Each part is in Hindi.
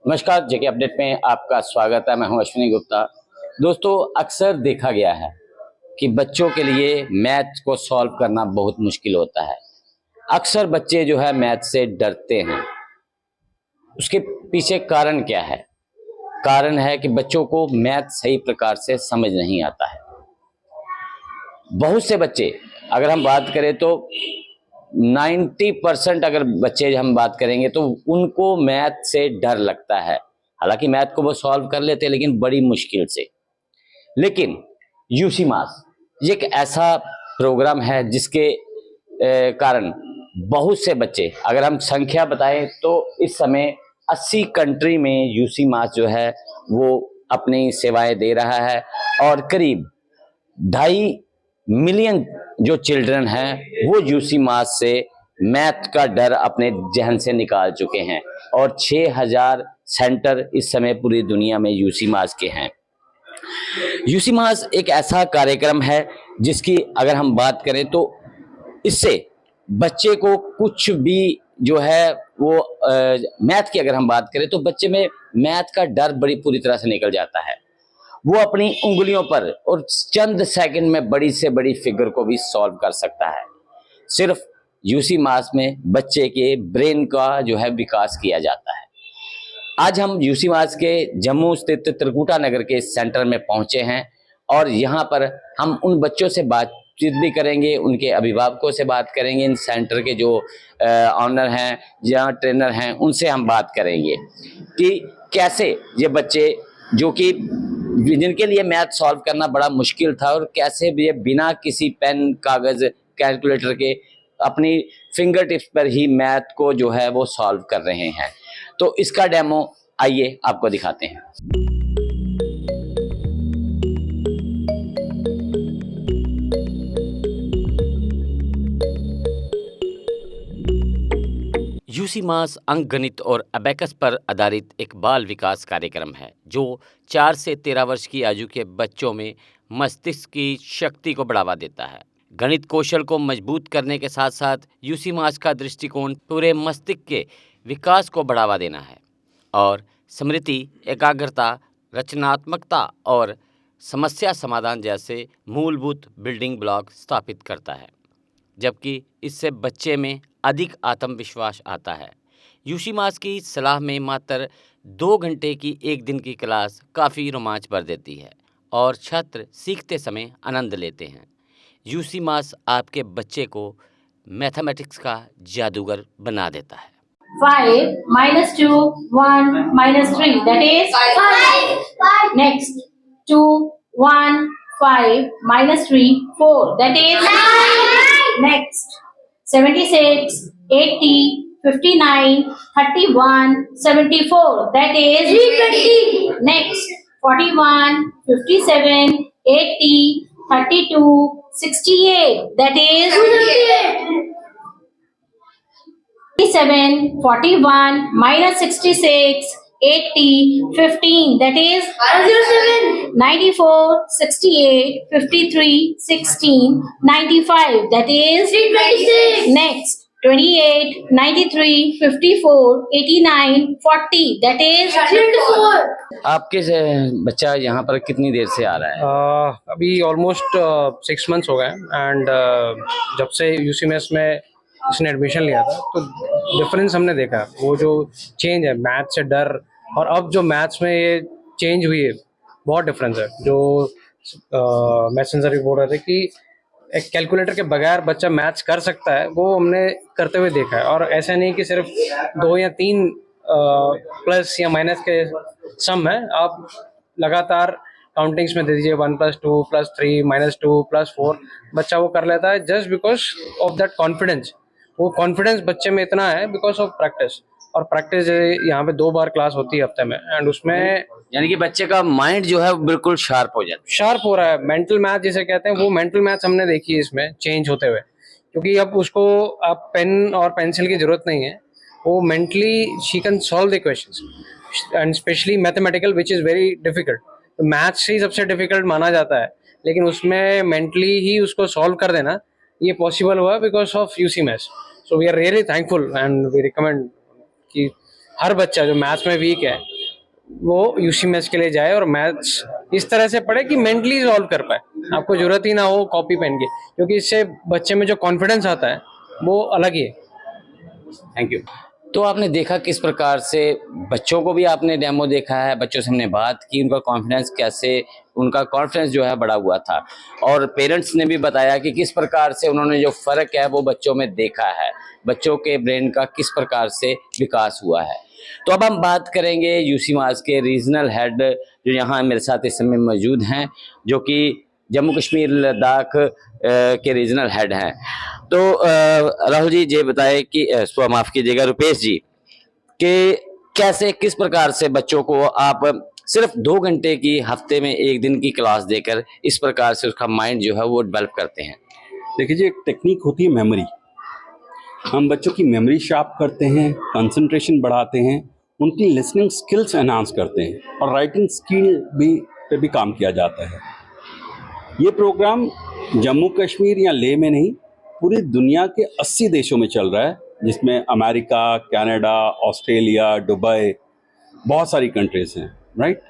नमस्कार, जेके अपडेट में आपका स्वागत है। मैं हूं अश्विनी गुप्ता। दोस्तों, अक्सर देखा गया है कि बच्चों के लिए मैथ को सॉल्व करना बहुत मुश्किल होता है। अक्सर बच्चे जो है मैथ से डरते हैं। उसके पीछे कारण क्या है? कारण है कि बच्चों को मैथ सही प्रकार से समझ नहीं आता है। बहुत से बच्चे, अगर हम बात करें तो 90% अगर बच्चे हम बात करेंगे तो उनको मैथ से डर लगता है। हालांकि मैथ को वो सॉल्व कर लेते हैं, लेकिन बड़ी मुश्किल से। लेकिन यूसी मास ये एक ऐसा प्रोग्राम है जिसके कारण बहुत से बच्चे, अगर हम संख्या बताएं तो इस समय 80 कंट्री में यूसी मास जो है वो अपनी सेवाएं दे रहा है और करीब 2.5 मिलियन जो चिल्ड्रन हैं वो यूसी मास से मैथ का डर अपने जहन से निकाल चुके हैं और 6000 सेंटर इस समय पूरी दुनिया में यूसी मास के हैं। यूसी मास एक ऐसा कार्यक्रम है जिसकी अगर हम बात करें तो इससे बच्चे को कुछ भी जो है वो मैथ की अगर हम बात करें तो बच्चे में मैथ का डर बड़ी पूरी तरह से निकल जाता है। वो अपनी उंगलियों पर और चंद सेकंड में बड़ी से बड़ी फिगर को भी सॉल्व कर सकता है। सिर्फ यूसी मास में बच्चे के ब्रेन का जो है विकास किया जाता है। आज हम यूसी मास के जम्मू स्थित त्रिकुटा नगर के सेंटर में पहुंचे हैं और यहाँ पर हम उन बच्चों से बातचीत भी करेंगे, उनके अभिभावकों से बात करेंगे, इन सेंटर के जो ऑनर हैं या ट्रेनर हैं उनसे हम बात करेंगे कि कैसे ये बच्चे जो कि जिनके लिए मैथ सॉल्व करना बड़ा मुश्किल था और कैसे भी ये बिना किसी पेन कागज कैलकुलेटर के अपनी फिंगर टिप्स पर ही मैथ को जो है वो सॉल्व कर रहे हैं। तो इसका डेमो आइए आपको दिखाते हैं। यूसी मास अंकगणित और अबेकस पर आधारित एक बाल विकास कार्यक्रम है जो 4 से 13 वर्ष की आयु के बच्चों में मस्तिष्क की शक्ति को बढ़ावा देता है। गणित कौशल को मजबूत करने के साथ साथ यूसी मास का दृष्टिकोण पूरे मस्तिष्क के विकास को बढ़ावा देना है और स्मृति, एकाग्रता, रचनात्मकता और समस्या समाधान जैसे मूलभूत बिल्डिंग ब्लॉक स्थापित करता है, जबकि इससे बच्चे में अधिक आत्मविश्वास आता है। यूसी मास की सलाह में मात्र 2 घंटे की एक दिन की क्लास काफ़ी रोमांच भर देती है और छात्र सीखते समय आनंद लेते हैं। यूसी मास आपके बच्चे को मैथमेटिक्स का जादूगर बना देता है। 5 minus 2 1 minus 3 that is 5. Next 2 1 5 minus 3 4 that is 9. Next 76 80 59 31 74 that is 320. Next 41 57 80 32 68 that is 238. 47 41 minus 66 80 15 that is 107. 94 68 53 16 95 that is 326. Next 28 93 54 89 40 that is 304. आपके से बच्चा यहाँ पर कितनी देर से आ रहा है? अभी ऑलमोस्ट 6 मंथ्स हो गए एंड जब से यूसी मास में इसने एडमिशन लिया था तो डिफरेंस हमने देखा। वो जो चेंज है मैथ से डर और अब जो मैथ्स में ये चेंज हुई है बहुत डिफरेंस है। जो मैसेंजर भी बोल रहे थे कि एक कैलकुलेटर के बगैर बच्चा मैथ्स कर सकता है, वो हमने करते हुए देखा है। और ऐसा नहीं कि सिर्फ 2 या 3 प्लस या माइनस के सम है, आप लगातार काउंटिंग्स में दे दीजिए 1 + 2 + 3 -2 + 4 बच्चा वो कर लेता है just because of that confidence. वो कॉन्फिडेंस बच्चे में इतना है बिकॉज ऑफ प्रैक्टिस। और प्रैक्टिस यहाँ पे 2 बार क्लास होती है हफ्ते में एंड उसमें यानी कि बच्चे का माइंड जो है बिल्कुल शार्प हो जाता है। शार्प हो रहा है। मेंटल मैथ जिसे कहते हैं वो मेंटल मैथ्स हमने देखी है इसमें चेंज होते हुए, क्योंकि अब उसको आप पेन और पेंसिल की जरूरत नहीं है। वो mentally she can solve the questions and specially mathematical which is very difficult. तो मैथ्स ही सबसे डिफिकल्ट माना जाता है, लेकिन उसमें मेंटली ही उसको सॉल्व कर देना ये पॉसिबल हुआ because of UCMAS. So we are really thankful and we recommend कि हर बच्चा जो मैथ्स में वीक है वो यूसी मैथ्स के लिए जाए और मैथ्स इस तरह से पढ़े कि मेंटली सॉल्व कर पाए, आपको जरूरत ही ना हो कॉपी पेन की, क्योंकि इससे बच्चे में जो कॉन्फिडेंस आता है वो अलग ही है। Thank you. तो आपने देखा किस प्रकार से बच्चों को भी आपने डेमो देखा है, बच्चों से हमने बात की, उनका कॉन्फिडेंस कैसे, उनका कॉन्फिडेंस जो है बढ़ा हुआ था, और पेरेंट्स ने भी बताया कि किस प्रकार से उन्होंने जो फ़र्क है वो बच्चों में देखा है, बच्चों के ब्रेन का किस प्रकार से विकास हुआ है। तो अब हम बात करेंगे यूसी मास के रीजनल हेड जो यहाँ मेरे साथ इस समय मौजूद हैं, जो कि जम्मू कश्मीर लद्दाख के रीजनल हेड हैं। तो राहुल जी ये बताएं कि माफ़ कीजिएगा रुपेश जी, कि कैसे किस प्रकार से बच्चों को आप सिर्फ 2 घंटे की हफ्ते में 1 दिन की क्लास देकर इस प्रकार से उसका माइंड जो है वो डेवलप करते हैं। देखिए जी, एक टेक्निक होती है मेमोरी। हम बच्चों की मेमोरी शार्प करते हैं, कंसंट्रेशन बढ़ाते हैं, उनकी लिसनिंग स्किल्स एनहांस करते हैं और राइटिंग स्किल पे भी काम किया जाता है। ये प्रोग्राम जम्मू कश्मीर या लेह में नहीं, पूरी दुनिया के 80 देशों में चल रहा है, जिसमें अमेरिका, कनाडा, ऑस्ट्रेलिया, दुबई, बहुत सारी कंट्रीज हैं, राइट।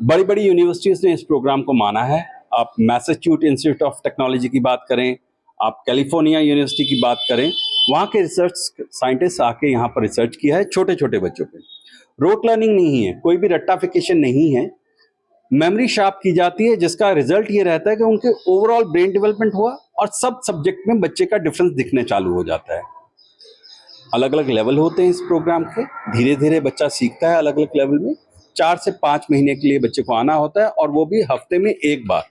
बड़ी बड़ी यूनिवर्सिटीज़ ने इस प्रोग्राम को माना है। आप मैसाचुसेट्स इंस्टीट्यूट ऑफ टेक्नोलॉजी की बात करें, आप कैलिफोर्निया यूनिवर्सिटी की बात करें, वहाँ के रिसर्च साइंटिस्ट आके यहाँ पर रिसर्च किया है छोटे छोटे बच्चों पे। रोट लर्निंग नहीं है, कोई भी रट्टाफिकेशन नहीं है, मेमोरी शार्प की जाती है, जिसका रिजल्ट ये रहता है कि उनके ओवरऑल ब्रेन डेवलपमेंट हुआ और सब सब्जेक्ट में बच्चे का डिफरेंस दिखने चालू हो जाता है। अलग अलग लेवल होते हैं इस प्रोग्राम के, धीरे धीरे बच्चा सीखता है अलग अलग लेवल में। 4 से 5 महीने के लिए बच्चे को आना होता है, और वो भी हफ्ते में 1 बार,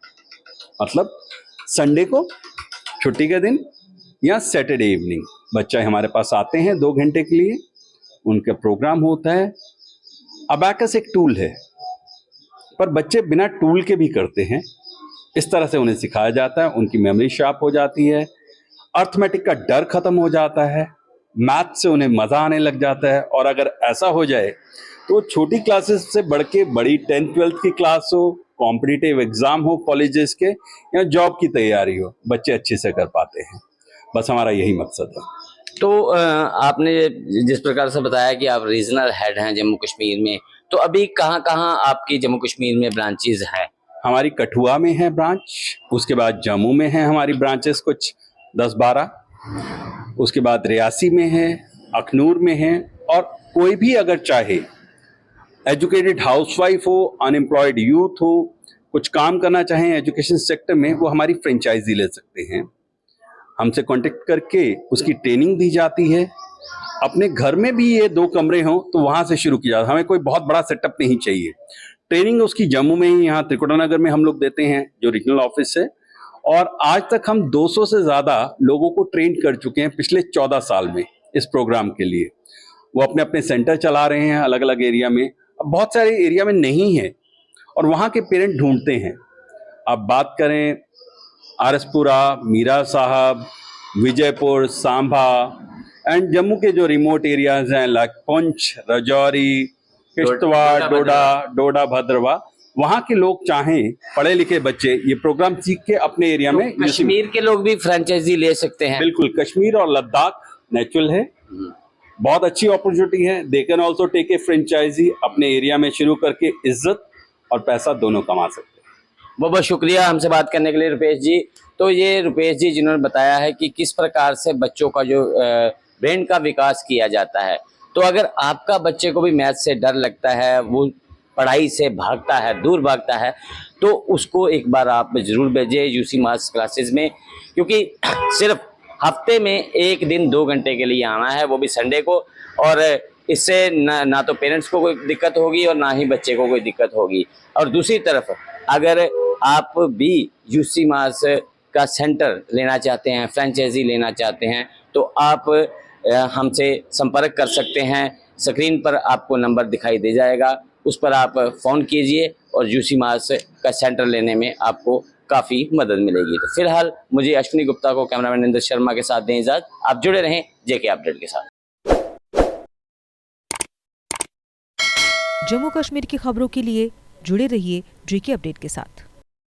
मतलब संडे को, छुट्टी के दिन या सैटरडे इवनिंग बच्चा हमारे पास आते हैं 2 घंटे के लिए। उनका प्रोग्राम होता है। अबैकस एक टूल है, पर बच्चे बिना टूल के भी करते हैं। इस तरह से उन्हें सिखाया जाता है, उनकी मेमोरी शार्प हो जाती है, अर्थमेटिक का डर खत्म हो जाता है, मैथ से उन्हें मज़ा आने लग जाता है। और अगर ऐसा हो जाए तो छोटी क्लासेस से बढ़ के बड़ी 10th 12th की क्लास हो, कॉम्पिटिटिव एग्ज़ाम हो कॉलेजेस के, या जॉब की तैयारी हो, बच्चे अच्छे से कर पाते हैं। बस हमारा यही मकसद है। तो आपने जिस प्रकार से बताया कि आप रीजनल हेड हैं जम्मू कश्मीर में, तो अभी कहाँ कहाँ आपकी जम्मू कश्मीर में ब्रांचेज हैं? हमारी कठुआ में है ब्रांच, उसके बाद जम्मू में है हमारी ब्रांचेस कुछ 10-12, उसके बाद रियासी में है, अखनूर में है। और कोई भी अगर चाहे, एजुकेटेड हाउसवाइफ हो, अनएम्प्लॉयड यूथ हो, कुछ काम करना चाहें एजुकेशन सेक्टर में, वो हमारी फ्रेंचाइजी ले सकते हैं। हमसे कांटेक्ट करके उसकी ट्रेनिंग दी जाती है। अपने घर में भी ये 2 कमरे हों तो वहाँ से शुरू किया, हमें कोई बहुत बड़ा सेटअप नहीं चाहिए। ट्रेनिंग उसकी जम्मू में ही, यहाँ त्रिकुटानगर में हम लोग देते हैं, जो रीजनल ऑफिस है। और आज तक हम 200 से ज़्यादा लोगों को ट्रेन कर चुके हैं पिछले 14 साल में इस प्रोग्राम के लिए। वो अपने अपने सेंटर चला रहे हैं अलग अलग एरिया में। अब बहुत सारे एरिया में नहीं है और वहाँ के पेरेंट ढूंढते हैं। आप बात करें आरसपुरा, मीरा साहब, विजयपुर, सांभा, एंड जम्मू के जो रिमोट एरियाज हैं लाइक पुंछ, राजौरी, किश्तवाड़, डोडा, भद्रवा, वहाँ के लोग चाहें पढ़े लिखे बच्चे ये प्रोग्राम सीख के अपने एरिया में, कश्मीर के लोग भी फ्रेंचाइजी ले सकते हैं? बिल्कुल, कश्मीर और लद्दाख नेचुरल है, बहुत अच्छी अपॉर्चुनिटी है। They can also take a franchise, अपने एरिया में शुरू करके इज्जत और पैसा दोनों कमा सकते हैं। बहुत बहुत शुक्रिया हमसे बात करने के लिए रुपेश जी। तो ये रुपेश जी जिन्होंने बताया है कि किस प्रकार से बच्चों का जो ब्रेन का विकास किया जाता है। तो अगर आपका बच्चे को भी मैथ से डर लगता है, वो पढ़ाई से भागता है, दूर भागता है, तो उसको एक बार आप ज़रूर भेजिए यूसी मास क्लासेस में, क्योंकि सिर्फ हफ्ते में 1 दिन 2 घंटे के लिए आना है, वो भी संडे को। और इससे ना तो पेरेंट्स को कोई दिक्कत होगी और ना ही बच्चे को कोई दिक्कत होगी। और दूसरी तरफ अगर आप भी यूसी मास का सेंटर लेना चाहते हैं, फ्रेंचाइजी लेना चाहते हैं, तो आप हमसे संपर्क कर सकते हैं। स्क्रीन पर आपको नंबर दिखाई दे जाएगा, उस पर आप फ़ोन कीजिए और यूसी मास का सेंटर लेने में आपको काफ़ी मदद मिलेगी। तो फिलहाल मुझे अश्विनी गुप्ता को कैमरामैन इंद्र शर्मा के साथ दें इजाज़त। आप जुड़े रहें जेके अपडेट के साथ। जम्मू कश्मीर की खबरों के लिए जुड़े रहिए जेके अपडेट के साथ।